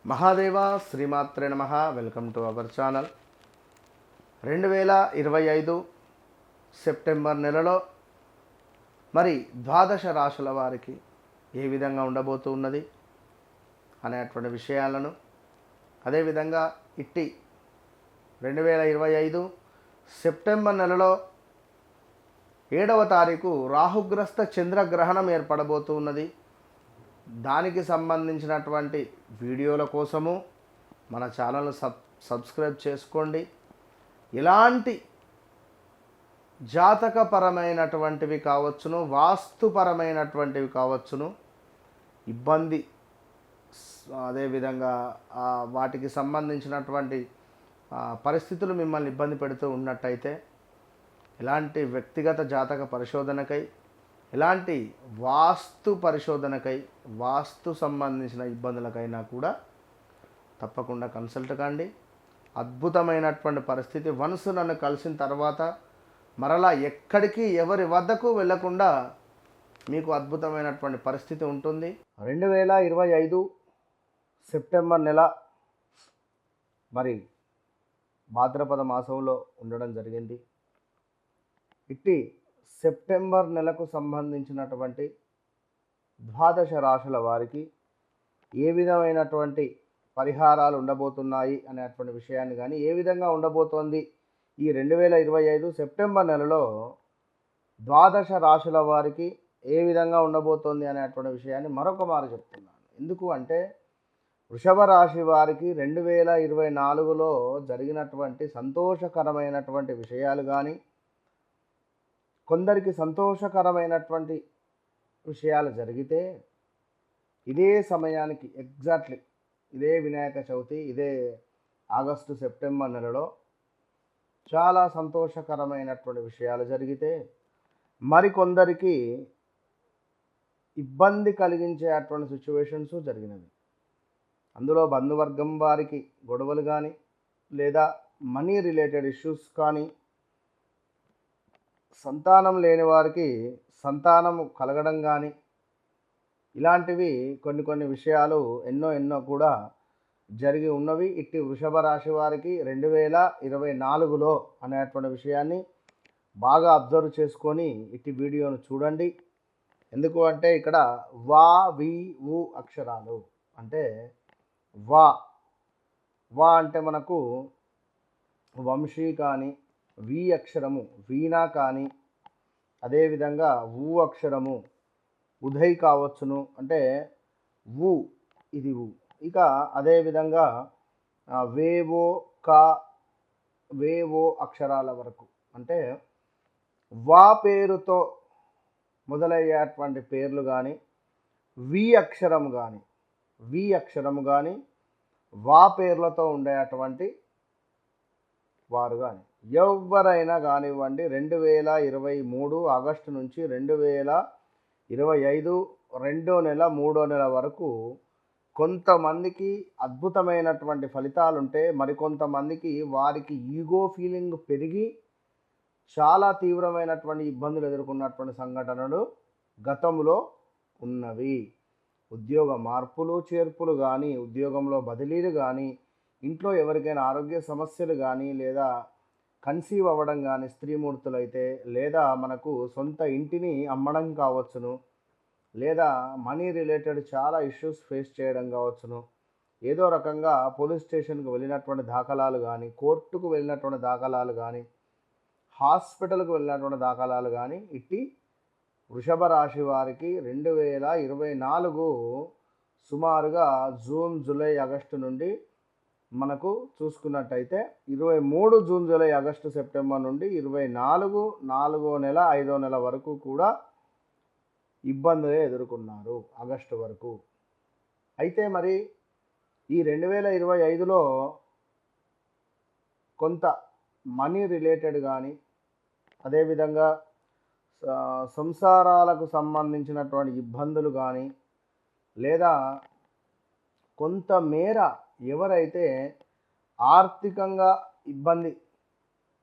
మహాదేవ శ్రీమాత్రే నమ. Welcome to our channel. 2025 September నెలలో మరి ద్వాదశ రాశుల వారికి ఏ విధంగా ఉండబోతున్నది అనేటువంటి విషయాలను, అదేవిధంగా ఇట్టి 2025 సెప్టెంబర్ నెలలో 7వ తారీఖు రాహుగ్రస్త చంద్రగ్రహణం ఏర్పడబోతున్నది. దానికి సంబంధించినటువంటి వీడియోల కోసము మన ఛానల్ సబ్స్క్రైబ్ చేసుకోండి. ఇలాంటి జాతకపరమైనటువంటివి కావచ్చును, వాస్తుపరమైనటువంటివి కావచ్చును, ఇబ్బంది అదేవిధంగా వాటికి సంబంధించినటువంటి పరిస్థితులు మిమ్మల్ని ఇబ్బంది పెడుతూ ఉన్నట్టయితే ఇలాంటి వ్యక్తిగత జాతక పరిశోధనకై, ఇలాంటి వాస్తు పరిశోధనకై, వాస్తు సంబంధించిన ఇబ్బందులకైనా కూడా తప్పకుండా కన్సల్ట్ కండి. అద్భుతమైనటువంటి పరిస్థితి. వన్స్ నన్ను కలిసిన తర్వాత మరలా ఎక్కడికి ఎవరి వద్దకు వెళ్లకుండా మీకు అద్భుతమైనటువంటి పరిస్థితి ఉంటుంది. 2025 సెప్టెంబర్ నెల మరి భాద్రపద మాసంలో ఉండడం జరిగింది. ఇట్టి సెప్టెంబర్ నెలకు సంబంధించినటువంటి ద్వాదశ రాశుల వారికి ఏ విధమైనటువంటి పరిహారాలు ఉండబోతున్నాయి అనేటువంటి విషయాన్ని కానీ, ఏ విధంగా ఉండబోతోంది ఈ 2025 సెప్టెంబర్ నెలలో ద్వాదశ రాశుల వారికి ఏ విధంగా ఉండబోతోంది అనేటువంటి విషయాన్ని మరొక మారు చెప్తున్నాను. ఎందుకు అంటే వృషభ రాశి వారికి 2024లో జరిగినటువంటి సంతోషకరమైనటువంటి విషయాలు కానీ, కొందరికి సంతోషకరమైనటువంటి విషయాలు జరిగితే ఇదే సమయానికి ఎగ్జాక్ట్లీ ఇదే వినాయక చవితి, ఇదే ఆగస్టు సెప్టెంబర్ నెలలో చాలా సంతోషకరమైనటువంటి విషయాలు జరిగితే మరికొందరికి ఇబ్బంది కలిగించేటువంటి సిచ్యువేషన్స్ జరిగినవి. అందులో బంధువర్గం వారికి గొడవలు కానీ, లేదా మనీ రిలేటెడ్ ఇష్యూస్ కానీ, సంతానం లేని వారికి సంతానం కలగడం కానీ, ఇలాంటివి కొన్ని విషయాలు ఎన్నో కూడా జరిగి ఉన్నవి. ఇట్టి వృషభ రాశి వారికి 2024లో అనేటువంటి విషయాన్ని బాగా అబ్జర్వ్ చేసుకొని ఇట్టి వీడియోను చూడండి. ఎందుకు అంటే ఇక్కడ వా వి ఊ అక్షరాలు అంటే వా అంటే మనకు వంశీ కానీ, వి అక్షరము వీణా కానీ, అదేవిధంగా ఊ అక్షరము ఉదయ్ కావచ్చును, అంటే ఊ ఇది ఊ. ఇక అదేవిధంగా వేవో కా వేవో అక్షరాల వరకు అంటే వా పేరుతో మొదలయ్యేటువంటి పేర్లు కానీ, వి అక్షరము కానీ వా పేర్లతో ఉండేటువంటి వారు కానీ ఎవరైనా కానివ్వండి, 2023 ఆగస్టు నుంచి 2025 2వ నెల 3వ నెల వరకు కొంతమందికి అద్భుతమైనటువంటి ఫలితాలు ఉంటే, మరికొంతమందికి వారికి ఈగో ఫీలింగ్ పెరిగి చాలా తీవ్రమైనటువంటి ఇబ్బందులు ఎదుర్కొన్నటువంటి సంఘటనలు గతంలో ఉన్నవి. ఉద్యోగ మార్పులు చేర్పులు కానీ, ఉద్యోగంలో బదిలీలు కానీ, ఇంట్లో ఎవరికైనా ఆరోగ్య సమస్యలు కానీ, లేదా కన్సీవ్ అవ్వడం కానీ స్త్రీమూర్తులైతే, లేదా మనకు సొంత ఇంటిని అమ్మడం కావచ్చును, లేదా మనీ రిలేటెడ్ చాలా ఇష్యూస్ ఫేస్ చేయడం కావచ్చును, ఏదో రకంగా పోలీస్ స్టేషన్కి వెళ్ళినటువంటి దాఖలాలు కానీ, కోర్టుకు వెళ్ళినటువంటి దాఖలాలు కానీ, హాస్పిటల్కు వెళ్ళినటువంటి దాఖలాలు కానీ ఇట్టి వృషభ రాశి వారికి 2024 సుమారుగా జూన్, జూలై, ఆగస్టు నుండి మనకు చూసుకున్నట్టయితే 23 జూన్, జూలై, ఆగస్టు, సెప్టెంబర్ నుండి 24 4వ నెల 5వ నెల వరకు కూడా ఇబ్బందులే ఎదుర్కొన్నారు ఆగస్టు వరకు. అయితే మరి ఈ 2025లో కొంత మనీ రిలేటెడ్ కానీ, అదేవిధంగా సంసారాలకు సంబంధించినటువంటి ఇబ్బందులు కానీ, లేదా కొంతమేర ఎవరైతే ఆర్థికంగా ఇబ్బంది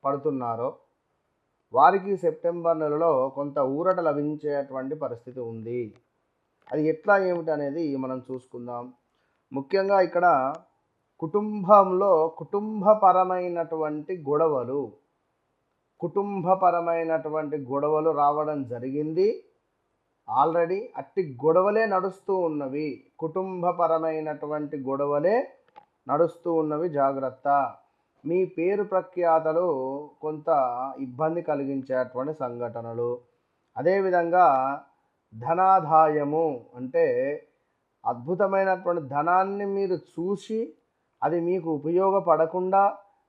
పడుతున్నారో వారికి సెప్టెంబర్ నెలలో కొంత ఊరట లభించేటువంటి పరిస్థితి ఉంది. అది ఎట్లా ఏమిటి అనేది మనం చూసుకుందాం. ముఖ్యంగా ఇక్కడ కుటుంబంలో కుటుంబపరమైనటువంటి గొడవలు రావడం జరిగింది. ఆల్రెడీ అట్టి గొడవలే నడుస్తూ ఉన్నవి. కుటుంబపరమైనటువంటి గొడవలే నడుస్తూ ఉన్నవి. జాగ్రత్త. మీ పేరు ప్రఖ్యాతలు కొంత ఇబ్బంది కలిగించేటువంటి సంఘటనలు. అదేవిధంగా ధనాదాయము అంటే అద్భుతమైనటువంటి ధనాన్ని మీరు చూసి అది మీకు ఉపయోగపడకుండా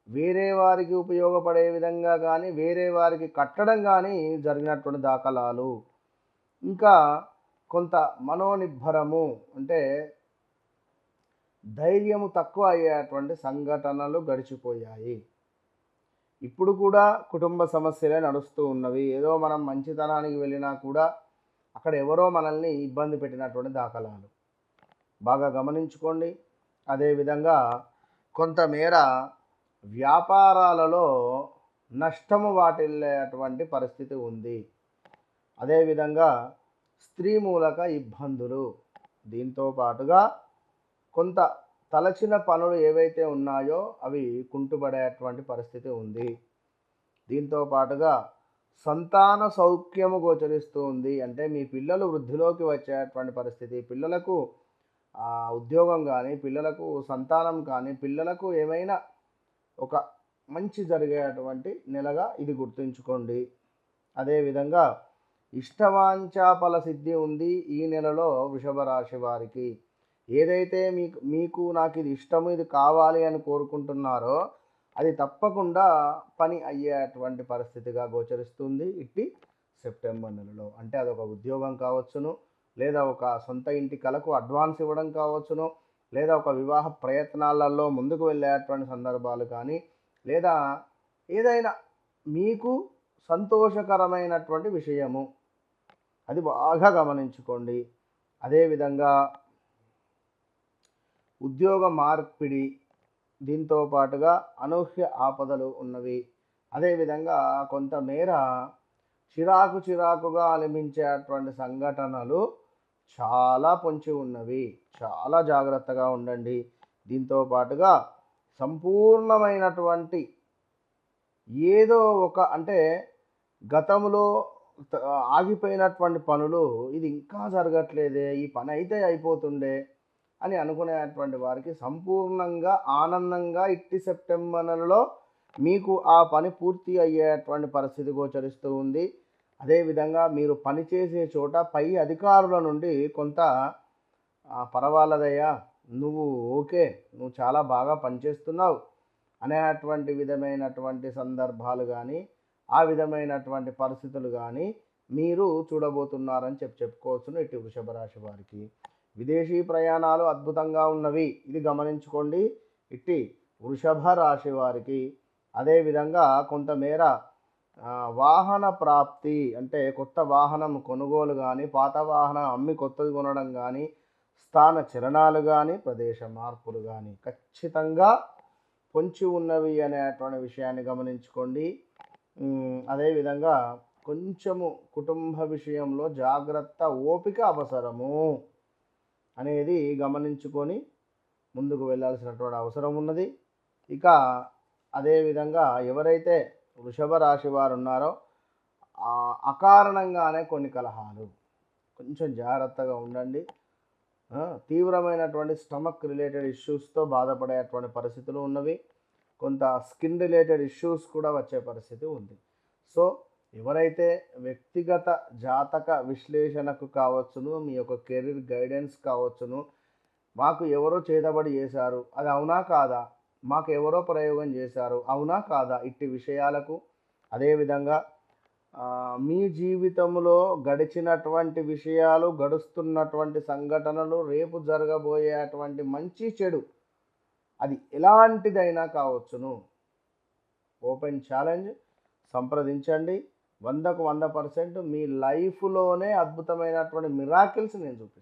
వేరే వారికి ఉపయోగపడే విధంగా కానీ వేరే వారికి కట్టడం కానీ జరిగినటువంటి దాఖలాలు. ఇంకా కొంత మనోనిబ్బరము అంటే ధైర్యము తక్కువ అయ్యేటువంటి సంఘటనలు గడిచిపోయాయి. ఇప్పుడు కూడా కుటుంబ సమస్యలే నడుస్తూ ఉన్నవి. ఏదో మనం మంచితనానికి వెళ్ళినా కూడా అక్కడ ఎవరో మనల్ని ఇబ్బంది పెట్టినటువంటి దాఖలాలు బాగా గమనించుకోండి. అదేవిధంగా కొంతమేర వ్యాపారాలలో నష్టము వాటిల్లేటువంటి పరిస్థితి ఉంది. అదేవిధంగా స్త్రీ మూలక ఇబ్బందులు. దీంతో పాటుగా కొంత తలచిన పనులు ఏవైతే ఉన్నాయో అవి కుంటుపడేటువంటి పరిస్థితి ఉంది. దీంతో పాటుగా సంతాన సౌఖ్యము గోచరిస్తూ ఉంది. అంటే మీ పిల్లలు వృద్ధిలోకి వచ్చేటువంటి పరిస్థితి, పిల్లలకు ఉద్యోగం కానీ, పిల్లలకు సంతానం కానీ, పిల్లలకు ఏమైనా ఒక మంచి జరిగేటువంటి నెలగా ఇది గుర్తుంచుకోండి. అదేవిధంగా ఇష్టవాంఛాఫల సిద్ధి ఉంది ఈ నెలలో వృషభ రాశి వారికి. ఏదైతే మీకు నాకు ఇది ఇష్టము, ఇది కావాలి అని కోరుకుంటున్నారో అది తప్పకుండా పని అయ్యేటువంటి పరిస్థితిగా గోచరిస్తుంది ఇట్టి సెప్టెంబర్ నెలలో. అంటే అదొక ఉద్యోగం కావచ్చును, లేదా ఒక సొంత ఇంటి కలకు అడ్వాన్స్ ఇవ్వడం కావచ్చును, లేదా ఒక వివాహ ప్రయత్నాలలో ముందుకు వెళ్ళేటువంటి సందర్భాలు కానీ, లేదా ఏదైనా మీకు సంతోషకరమైనటువంటి విషయము అది బాగా గమనించుకోండి. అదేవిధంగా ఉద్యోగ మార్పిడి, దీంతో పాటుగా అనూహ్య ఆపదలు ఉన్నవి. అదేవిధంగా కొంతమేర చిరాకుగా అనిపించేటువంటి సంఘటనలు చాలా పొంచి ఉన్నవి. చాలా జాగ్రత్తగా ఉండండి. దీంతో పాటుగా సంపూర్ణమైనటువంటి ఏదో ఒక అంటే గతంలో ఆగిపోయినటువంటి పనులు ఇది ఇంకా జరగట్లేదే, ఈ పని అయితే అయిపోతుండే అని అనుకునేటువంటి వారికి సంపూర్ణంగా ఆనందంగా ఇట్టి సెప్టెంబర్ నెలలో మీకు ఆ పని పూర్తి అయ్యేటువంటి పరిస్థితి గోచరిస్తూ ఉంది. అదేవిధంగా మీరు పనిచేసే చోట పై అధికారుల నుండి కొంత పర్వాలేదయ్యా, నువ్వు చాలా బాగా పనిచేస్తున్నావు అనేటువంటి విధమైనటువంటి సందర్భాలు కానీ, ఆ విధమైనటువంటి పరిస్థితులు కానీ మీరు చూడబోతున్నారని చెప్పుకోవచ్చును ఇటు వృషభ రాశి వారికి. విదేశీ ప్రయాణాలు అద్భుతంగా ఉన్నవి, ఇది గమనించుకోండి ఇట్టి వృషభ రాశి వారికి. అదేవిధంగా కొంతమేర వాహన ప్రాప్తి అంటే కొత్త వాహనం కొనుగోలు కానీ, పాత వాహనం అమ్మి కొత్తది కొనడం కానీ, స్థాన చలనాలు కానీ, ప్రదేశ మార్పులు కానీ ఖచ్చితంగా పొంచి ఉన్నవి అనేటువంటి విషయాన్ని గమనించుకోండి. అదేవిధంగా కొంచెము కుటుంబ విషయంలో జాగ్రత్త, ఓపిక అవసరము అనేది గమనించుకొని ముందుకు వెళ్ళాల్సినటువంటి అవసరం ఉన్నది. ఇక అదేవిధంగా ఎవరైతే వృషభ రాశి వారు ఉన్నారో అకారణంగానే కొన్ని కలహాలు, కొంచెం జాగ్రత్తగా ఉండండి. తీవ్రమైనటువంటి స్టమక్ రిలేటెడ్ ఇష్యూస్తో బాధపడేటువంటి పరిస్థితులు ఉన్నవి. కొంత స్కిన్ రిలేటెడ్ ఇష్యూస్ కూడా వచ్చే పరిస్థితి ఉంది. సో ఎవరైతే వ్యక్తిగత జాతక విశ్లేషణకు కావచ్చును, మీ యొక్క కెరీర్ గైడెన్స్ కావచ్చును, మాకు ఎవరో చేతబడి చేశారు అది అవునా కాదా, మాకు ఎవరో ప్రయోగం చేశారు అవునా కాదా, ఇట్టి విషయాలకు, అదేవిధంగా మీ జీవితంలో గడిచినటువంటి విషయాలు, గడుస్తున్నటువంటి సంఘటనలు, రేపు జరగబోయేటువంటి మంచి చెడు అది ఎలాంటిదైనా కావచ్చును, ఓపెన్ ఛాలెంజ్ సంప్రదించండి. 100% మీ లైఫ్లోనే అద్భుతమైనటువంటి మిరాకిల్స్ నేను చూపిస్తాను.